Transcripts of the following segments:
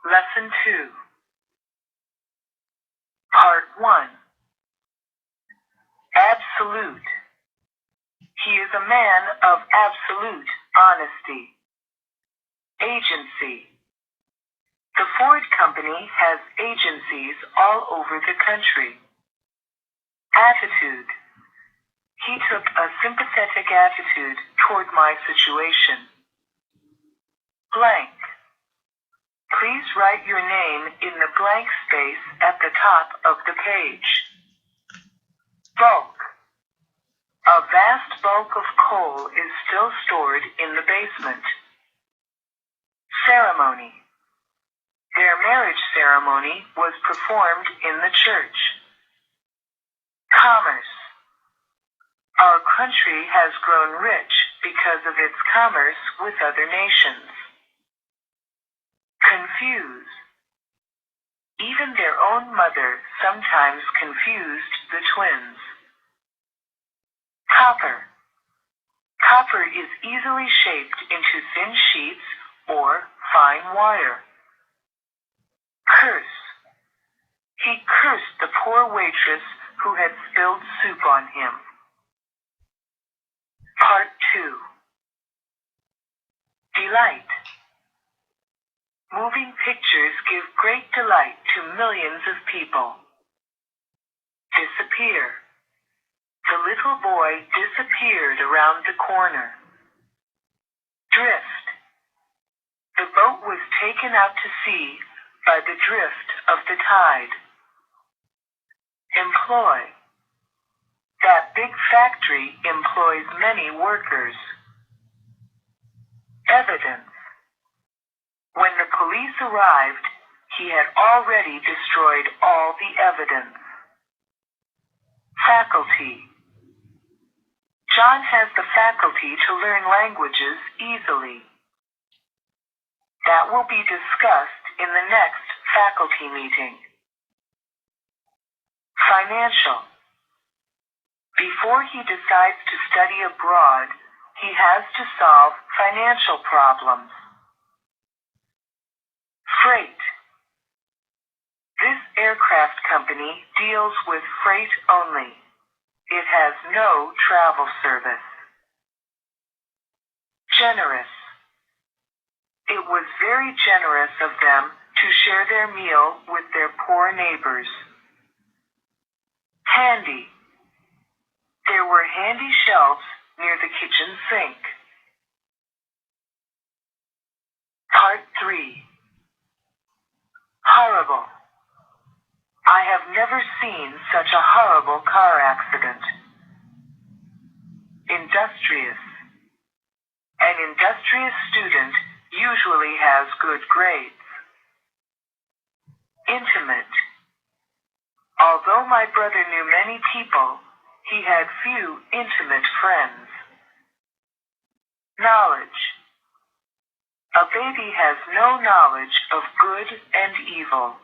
Lesson 2. Part 1. Absolute. He is a man of absolute honesty. Agency. The Ford Company has agencies all over the country. Attitude. He took a sympathetic attitude toward my situation. Blank. Please write your name in the blank space at the top of the page. Bulk. A vast bulk of coal is still stored in the basement. Ceremony. Their marriage ceremony was performed in the church. Commerce. Our country has grown rich because of its commerce with other nations. Confuse. Even their own mother sometimes confused the twins. Copper. Copper is easily shaped into thin sheets or fine wire. Curse. He cursed the poor waitress who had spilled soup on him. Part 2. Delight. Moving pictures give great delight to millions of people. Disappear. The little boy disappeared around the corner. Drift. The boat was taken out to sea by the drift of the tide. Employ. That big factory employs many workers. Evidence. When the police arrived, he had already destroyed all the evidence. Faculty. John has the faculty to learn languages easily. That will be discussed in the next faculty meeting. Financial. Before he decides to study abroad, he has to solve financial problems. Freight. This aircraft company deals with freight only. It has no travel service. Generous. It was very generous of them to share their meal with their poor neighbors. Handy. There were handy shelves near the kitchen sink. Part 3. Horrible. I have never seen such a horrible car accident. Industrious. An industrious student usually has good grades. Intimate. Although my brother knew many people, he had few intimate friends. Knowledge. A baby has no knowledge of good and evil.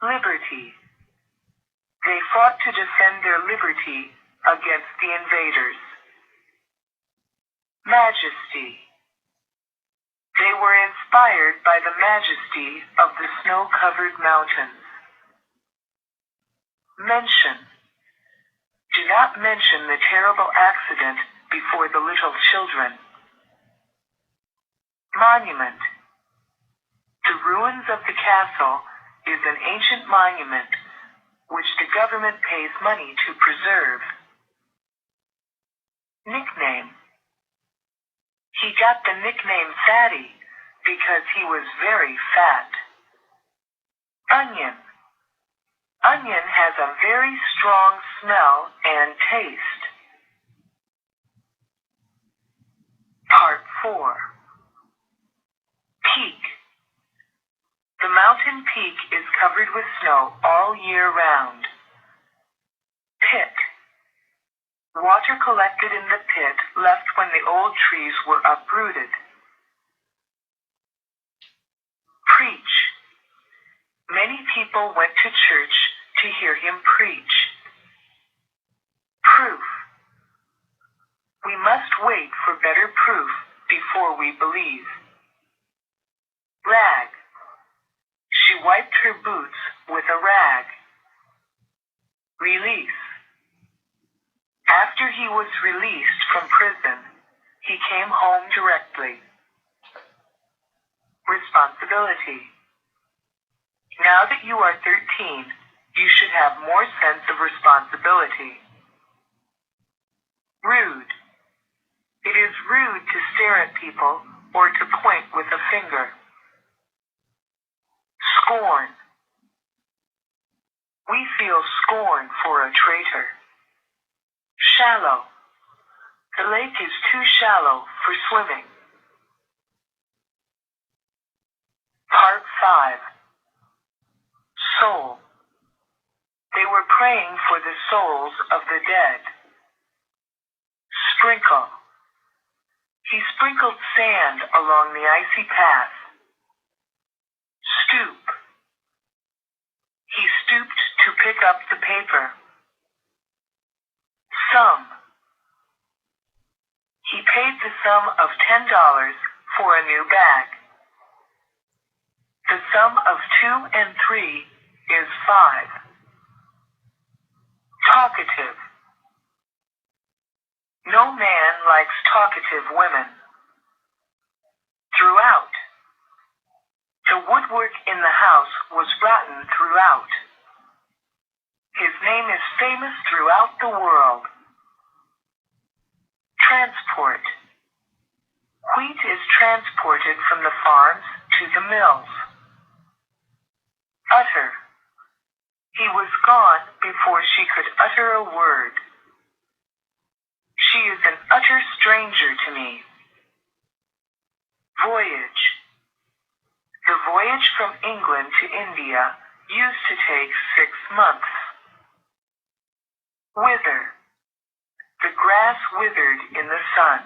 Liberty. They fought to defend their liberty against the invaders. Majesty. They were inspired by the majesty of the snow-covered mountains. Mention. Do not mention the terrible accident before the little children. Monument. The ruins of the castle is an ancient monument which the government pays money to preserve. Nickname. He got the nickname Fatty because he was very fat. Onion. Onion has a very strong smell and taste. Part 4. Peak. The mountain peak is covered with snow all year round. Pit. Water collected in the pit left when the old trees were uprooted. Preach. Many people went to church to hear him preach. Proof. We must wait for better proof before we believe. Rag. She wiped her boots with a rag. Release. After he was released from prison, he came home directly. Responsibility. Now that you are 13, you should have more sense of responsibility. Rude. It is rude to stare at people or to point with a finger. Scorn. We feel scorn for a traitor. Shallow. The lake is too shallow for swimming. Part 5. Soul. They were praying for the souls of the dead. Sprinkle. He sprinkled sand along the icy path. Stoop. He stooped to pick up the paper. Sum. He paid the sum of $10 for a new bag. The sum of 2 and 3 is 5. Talkative. No man likes talkative women. Throughout. The woodwork in the house was rotten throughout. His name is famous throughout the world. Transport. Wheat is transported from the farms to the mills. Utter. He was gone before she could utter a word. She is an utter stranger to me. Voyage. The voyage from England to India used to take 6 months. Wither. The grass withered in the sun.